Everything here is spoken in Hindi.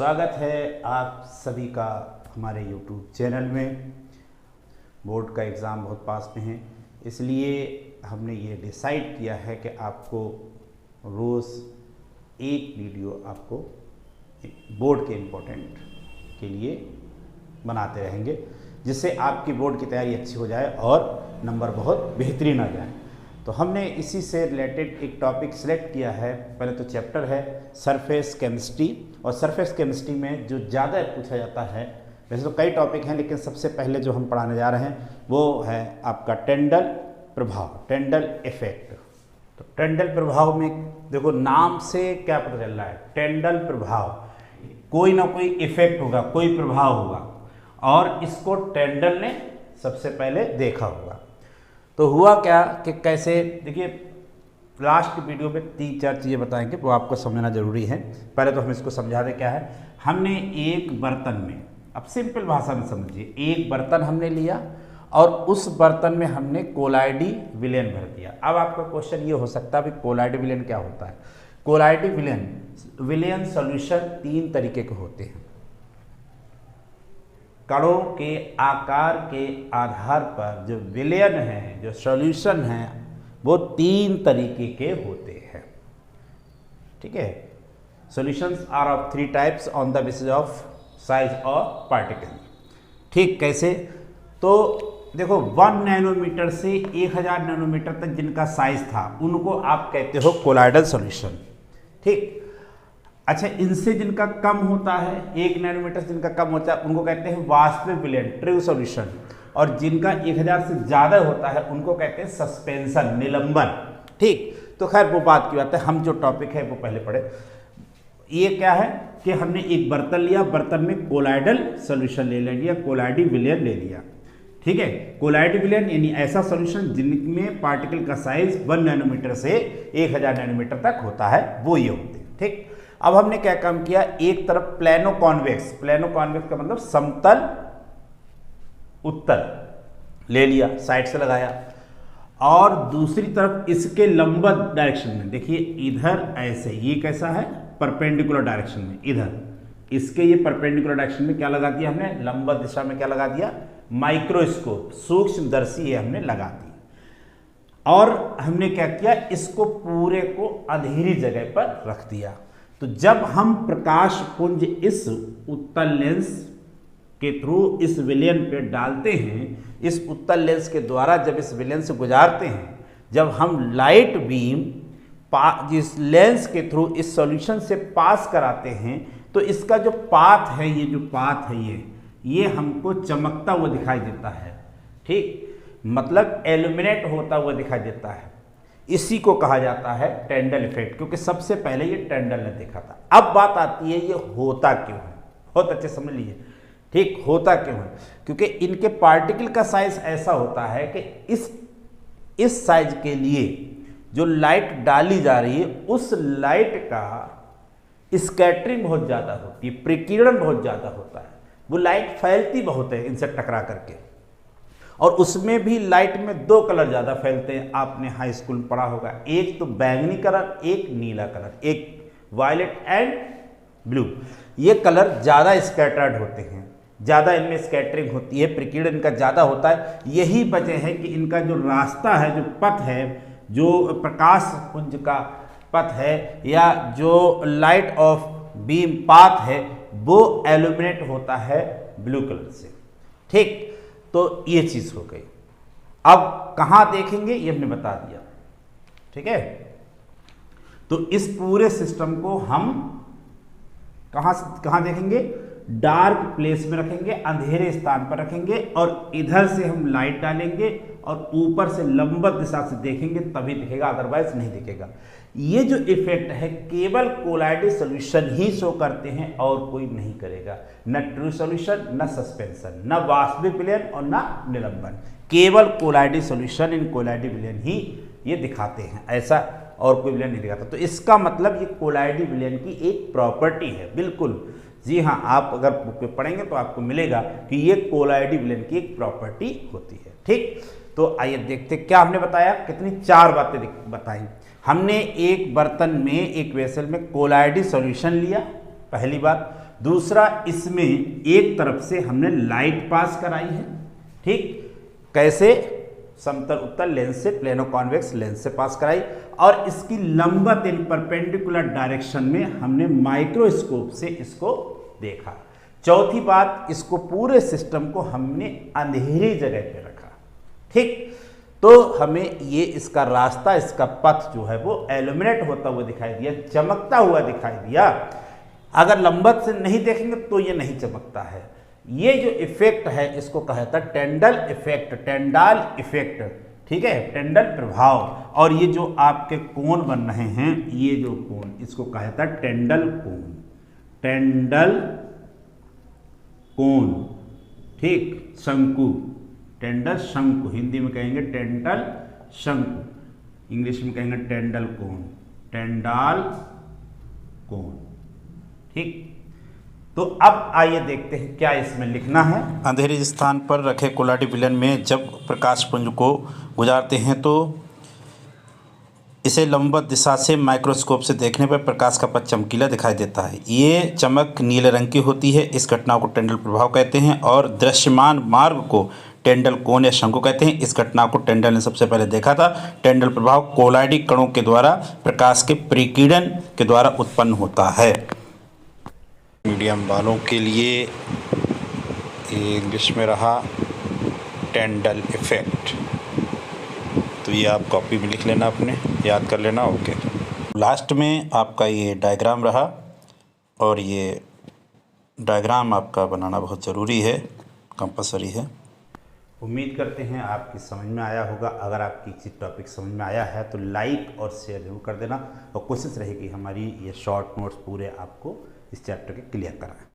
स्वागत है आप सभी का हमारे YouTube चैनल में। बोर्ड का एग्ज़ाम बहुत पास में है, इसलिए हमने ये डिसाइड किया है कि आपको रोज़ एक वीडियो आपको बोर्ड के इम्पोर्टेंट के लिए बनाते रहेंगे, जिससे आपकी बोर्ड की तैयारी अच्छी हो जाए और नंबर बहुत बेहतरीन आ जाए। तो हमने इसी से रिलेटेड एक टॉपिक सिलेक्ट किया है। पहले तो चैप्टर है सरफेस केमिस्ट्री, और सरफेस केमिस्ट्री में जो ज़्यादा पूछा जाता है, वैसे तो कई टॉपिक हैं लेकिन सबसे पहले जो हम पढ़ाने जा रहे हैं वो है आपका टेंडल प्रभाव, टेंडल इफेक्ट। तो टेंडल प्रभाव में देखो नाम से क्या पता चल रहा है, टेंडल प्रभाव, कोई ना कोई इफेक्ट होगा, कोई प्रभाव होगा, और इसको टेंडल ने सबसे पहले देखा होगा। तो हुआ क्या कि कैसे, देखिए लास्ट वीडियो में 3-4 चीज़ें बताएंगे, वो आपको समझना जरूरी है। पहले तो हम इसको समझा दें क्या है। हमने एक बर्तन में, अब सिंपल भाषा में समझिए, एक बर्तन हमने लिया और उस बर्तन में हमने कोलाइडी विलेन भर दिया। अब आपका क्वेश्चन ये हो सकता है कि कोलाइडी विलेन क्या होता है। कोलाइडी विलेन सॉल्यूशन 3 तरीके के होते हैं। कणों के आकार के आधार पर जो विलयन है, जो सॉल्यूशन है, वो 3 तरीके के होते हैं। ठीक है, solutions are of 3 types on the basis of size of particle. ठीक, कैसे? तो देखो 1 नैनोमीटर से 1000 नैनोमीटर तक जिनका साइज था उनको आप कहते हो कोलाइडल सॉल्यूशन। ठीक, अच्छा, इनसे जिनका कम होता है, 1 नैनोमीटर से जिनका कम होता है, उनको कहते हैं वास्तविक विलयन, ट्रू सॉल्यूशन। और जिनका 1000 से ज़्यादा होता है उनको कहते हैं सस्पेंशन, निलंबन। ठीक, तो खैर वो बात की बात है, हम जो टॉपिक है वो पहले पढ़े। ये क्या है कि हमने एक बर्तन लिया, बर्तन में कोलाइडल सॉल्यूशन ले लिया, कोलाइडी विलयन ले लिया। ठीक है, कोलाइडी विलयन यानी ऐसा सॉल्यूशन जिनमें पार्टिकल का साइज 1 नैनोमीटर से 1000 नैनोमीटर तक होता है, वो ये होते हैं। ठीक, अब हमने क्या काम किया, एक तरफ प्लेनो कॉन्वेक्स, प्लेनो कॉन्वेक्स का मतलब समतल उत्तल ले लिया, साइड से लगाया, और दूसरी तरफ इसके लंबवत डायरेक्शन में, देखिए इधर ऐसे, ये कैसा है, परपेंडिकुलर डायरेक्शन में, इधर इसके ये परपेंडिकुलर डायरेक्शन में क्या लगा दिया हमने, लंबवत दिशा में क्या लगा दिया, माइक्रोस्कोप, सूक्ष्मदर्शी हमने लगा दी। और हमने क्या किया, इसको पूरे को अंधेरी जगह पर रख दिया। तो जब हम प्रकाश पुंज इस उत्तल लेंस के थ्रू इस विलयन पे डालते हैं, इस उत्तल लेंस के द्वारा जब इस विलयन से गुजारते हैं, जब हम लाइट बीम जिस लेंस के थ्रू इस सॉल्यूशन से पास कराते हैं, तो इसका जो पाथ है, ये जो पाथ है, ये हमको चमकता हुआ दिखाई देता है। ठीक, मतलब एल्यूमिनेट होता हुआ दिखाई देता है। इसी को कहा जाता है टेंडल इफेक्ट, क्योंकि सबसे पहले ये टेंडल ने देखा था। अब बात आती है ये होता क्यों है, बहुत अच्छे समझ लीजिए। ठीक, होता क्यों है, क्योंकि इनके पार्टिकल का साइज ऐसा होता है कि इस साइज के लिए जो लाइट डाली जा रही है, उस लाइट का स्कैटरिंग बहुत ज़्यादा होती है, प्रकीर्णन बहुत ज़्यादा होता है, वो लाइट फैलती बहुत है इनसे टकरा करके, और उसमें भी लाइट में 2 कलर ज़्यादा फैलते हैं। आपने हाई स्कूल में पढ़ा होगा, एक तो बैंगनी कलर, एक नीला कलर, एक वायलेट एंड ब्लू। ये कलर ज़्यादा स्कैटर्ड होते हैं, ज़्यादा इनमें स्कैटरिंग होती है, प्रकीर्णन इनका ज़्यादा होता है। यही वजह है कि इनका जो रास्ता है, जो पथ है, जो प्रकाश पुंज का पथ है, या जो लाइट ऑफ बीम पाथ है, वो एल्यूमिनेट होता है ब्लू कलर से। ठीक, तो ये चीज हो गई। अब कहां देखेंगे ये हमने बता दिया। ठीक है, तो इस पूरे सिस्टम को हम कहां देखेंगे, डार्क प्लेस में रखेंगे, अंधेरे स्थान पर रखेंगे, और इधर से हम लाइट डालेंगे और ऊपर से लंबवत दिशा से देखेंगे, तभी दिखेगा, अदरवाइज नहीं दिखेगा। ये जो इफेक्ट है केवल कोलाइडी सॉल्यूशन ही शो करते हैं, और कोई नहीं करेगा, न ट्रू सॉल्यूशन, न सस्पेंशन, न वास्तविक विलयन और न निलंबन। केवल कोलाइडी सॉल्यूशन इन कोलाइडी विलयन ही ये दिखाते हैं, ऐसा और कोई विलयन नहीं दिखाता। तो इसका मतलब ये कोलाइडी विलयन की एक प्रॉपर्टी है। बिल्कुल, जी हाँ, आप अगर बुक में पढ़ेंगे तो आपको मिलेगा कि ये कोलाइडी विलयन की एक प्रॉपर्टी होती है। ठीक, तो आइए देखते क्या हमने बताया, कितनी 4 बातें बताई हमने। एक बर्तन में, एक वेसल में कोलाइडी सॉल्यूशन लिया, पहली बात। दूसरा, इसमें एक तरफ से हमने लाइट पास कराई है, ठीक, कैसे, समतल उत्तल लेंस से, प्लेनो कॉन्वेक्स लेंस से पास कराई, और इसकी लंबवत इन परपेंडिकुलर डायरेक्शन में हमने माइक्रोस्कोप से इसको देखा। चौथी बात, इसको पूरे सिस्टम को हमने अंधेरी जगह पे रखा, ठीक, तो हमें ये इसका रास्ता, इसका पथ जो है वो एल्यूमिनेट होता हुआ दिखाई दिया, चमकता हुआ दिखाई दिया। अगर लंबवत से नहीं देखेंगे तो ये नहीं चमकता है। ये जो इफेक्ट है इसको कहा जाता है टेंडल इफेक्ट, टेंडाल इफेक्ट, ठीक है, टेंडल प्रभाव। और ये जो आपके कोण बन रहे हैं, ये जो कोण, इसको कहा जाता है टेंडल कोण, टेंडल कोण, ठीक, शंकु, टेंडल शंकु, हिंदी में कहेंगे टेंडल शंकु, इंग्लिश में कहेंगे टेंडल कोण, टेंडाल कोण, ठीक। तो अब आइए देखते हैं क्या इसमें लिखना है। अंधेरे स्थान पर रखे कोलाडी विलयन में जब प्रकाश पुंज को गुजारते हैं तो इसे लंबवत दिशा से माइक्रोस्कोप से देखने पर प्रकाश का पथ चमकीला दिखाई देता है। ये चमक नीले रंग की होती है। इस घटना को टेंडल प्रभाव कहते हैं और दृश्यमान मार्ग को टेंडल कोण या शंकु कहते हैं। इस घटना को टेंडल ने सबसे पहले देखा था। टेंडल प्रभाव कोलाइडी कणों के द्वारा प्रकाश के परिकीर्णन के द्वारा उत्पन्न होता है। मीडियम वालों के लिए इंग्लिश में रहा टेंडल इफेक्ट, तो ये आप कॉपी में लिख लेना, अपने याद कर लेना। ओके, लास्ट में आपका ये डायग्राम रहा और ये डायग्राम आपका बनाना बहुत ज़रूरी है, कंपलसरी है। उम्मीद करते हैं आपकी समझ में आया होगा। अगर आपकी किसी टॉपिक समझ में आया है तो लाइक और शेयर जरूर कर देना, और कोशिश रहेगी हमारी ये शॉर्ट नोट्स पूरे आपको इस चैप्टर के क्लियर कराएं।